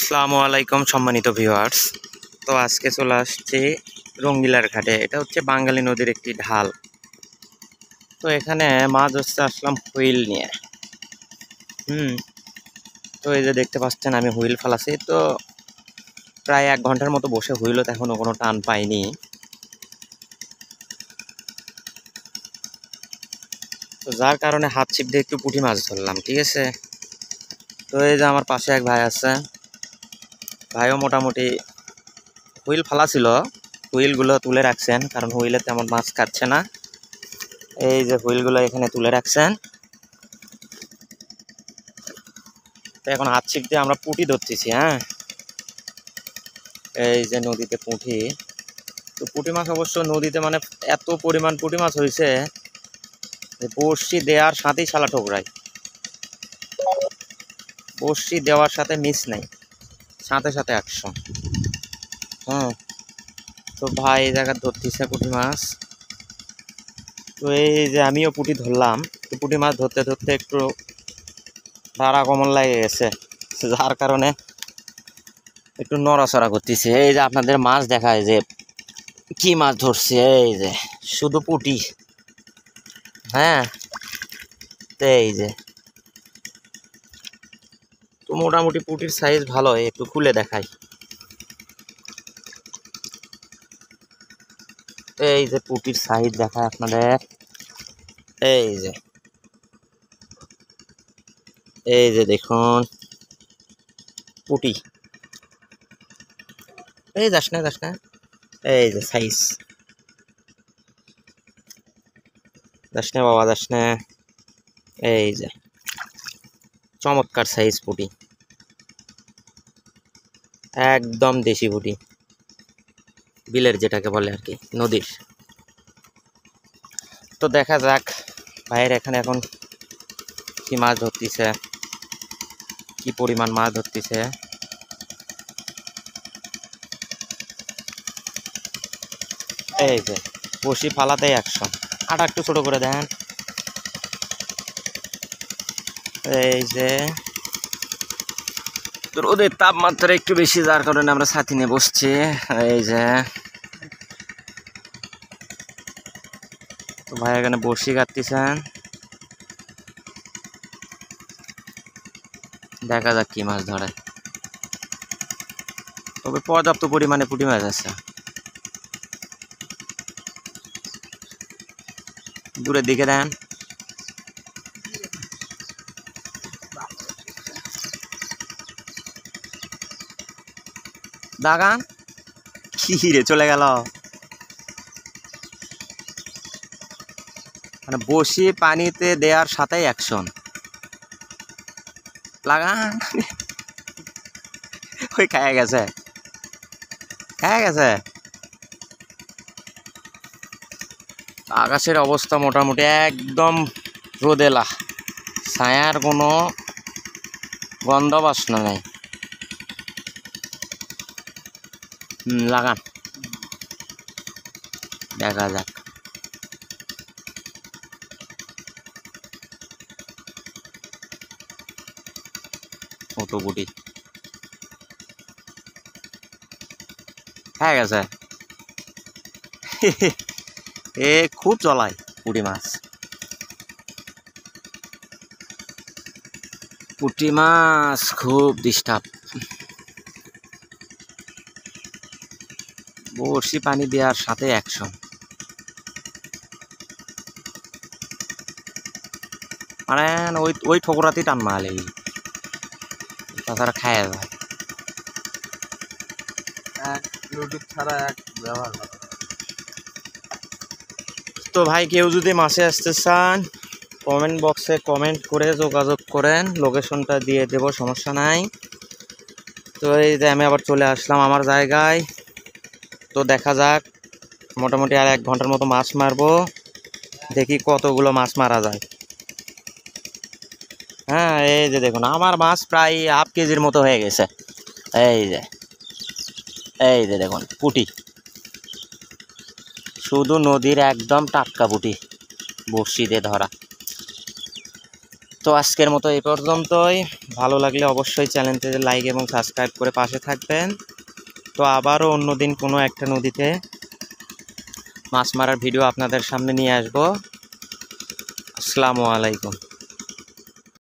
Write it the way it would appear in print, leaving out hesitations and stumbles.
আসসালামু আলাইকুম সম্মানিত ভিউয়ার্স। তো আজকে চলে আসছে রঙ্গিলার ঘাটে। এটা হচ্ছে বাঙালি নদীর একটি ঢাল। তো এখানে মাছ ধরতে আসলাম হুইল নিয়ে। তো এই যে দেখতে পাচ্ছেন আমি হুইল ফালাছি। তো প্রায় 1 ঘন্টার মতো বসে হুইলও এখনো কোনো টান পাইনি। তো যার কারণে হাত ছিপ দিয়ে একটু পুঁটি মাছ ধরলাম, ঠিক আছে। তো এই যে আমার পাশে এক ভাই আছে, ভাইও মোটামুটি হুইল ফালাছিল, হুইলগুলো তুলে রাখছেন কারণ হুইলে তেমন মাছ খাচ্ছে না। এই যে হুইলগুলো এখানে তুলে রাখছেন। তো এখন হাত ছিপ দিয়ে আমরা পুঁটি ধরতেছি। এই যে নদীতে পুঁটি, তো পুঁটি মাছ অবশ্য নদীতে মানে এত পরিমাণ পুঁটি মাছ হয়েছে যে বড়শি দেওয়ার সাথেই শালা ঠোকরায়, বড়শি দেওয়ার সাথে মিস নাই, সাথে সাথে 100। তো ভাই এই জায়গায় ধরতেছে পুঁটি মাছ। তো এই যে আমিও পুঁটি ধরলাম। তো পুঁটি মাছ ধরতে ধরতে একটু ভাড়া কমন লাগে গেছে, যার কারণে একটু নড়াচড়া করতেছে। এই যে আপনাদের মাছ দেখায় যে কি মাছ ধরছে, এই যে শুধু পুঁটি। তো এই যে তো মোটামুটি পুঁটির সাইজ ভালো, একটু খুলে দেখাই। এই যে পুঁটির সাইজ দেখায় আপনাদের। এই যে এই যে দেখুন পুঁটি, এই যাস না যাস না, এই যে সাইজ, যাস না বাবা যাস না। এই যে চমৎকার সাইজ পুঁটি, একদম দেশি পুঁটি, বিলের যেটাকে বলে আর কি, নদীর। তো দেখা যাক ভাইয়ের এখানে এখন কি মাছ ধরতেছে, কি পরিমাণ মাছ ধরতেছে। এই যে বসি ফালাতেই 100। আটা একটু ছোট করে দেন। এই যে রোদের তাপমাত্রা একটু বেশি, যার কারণে আমরা ছাতি নিয়ে বসছি। এই যে তো ভাই এখানে বসি কাটতেছেন, দেখা যাক কি মাছ ধরে। তবে পর্যাপ্ত পরিমাণে পুঁটি মাছ আছে। দূরের দিকে দেন। দাগান কি রে, চলে গেল। মানে বসি পানিতে দেওয়ার সাথেই অ্যাকশন। লাগান ওই খায়া গেছে, খায়া গেছে। আকাশের অবস্থা মোটামুটি একদম রোদেলা, ছায়ার কোনো গন্ধ বাসনা নেই। লাগান, দেখা যাক। কত বুটি হয়ে গেছে। এ খুব চলায় পুঁটি মাছ, পুঁটি মাছ খুব ডিস্টার্ব। বড়শি পানি দেওয়ার সাথে অ্যাকশন, মানে ওই ওই ঠোকরাতেই টান মারলে, তাছাড়া খায় যায়। ইউটিউব ছাড়া এক ব্যবহার। তো ভাই কেউ যদি মাছে আসতে চান কমেন্ট বক্সে কমেন্ট করে যোগাযোগ করেন, লোকেশনটা দিয়ে দেব, সমস্যা নাই। তো এই যে আমি আবার চলে আসলাম আমার জায়গায়। তো দেখা যাক, মোটামুটি আর 1 ঘন্টার মতো মাছ মারবো, দেখি কতগুলো মাছ মারা যায়। এই যে দেখুন আমার মাছ প্রায় ½ কেজির মতো হয়ে গেছে। এই যে এই যে দেখুন পুঁটি, শুধু নদীর একদম টাটকা পুঁটি, বড়শি দিয়ে ধরা। তো আজকের মতো এই পর্যন্তই। ভালো লাগলে অবশ্যই চ্যানেলটিতে লাইক এবং সাবস্ক্রাইব করে পাশে থাকবেন। তো আবারও অন্যদিন কোনো একটা নদীতে মাছ মারার ভিডিও আপনাদের সামনে নিয়ে আসবো। আসসালামু আলাইকুম।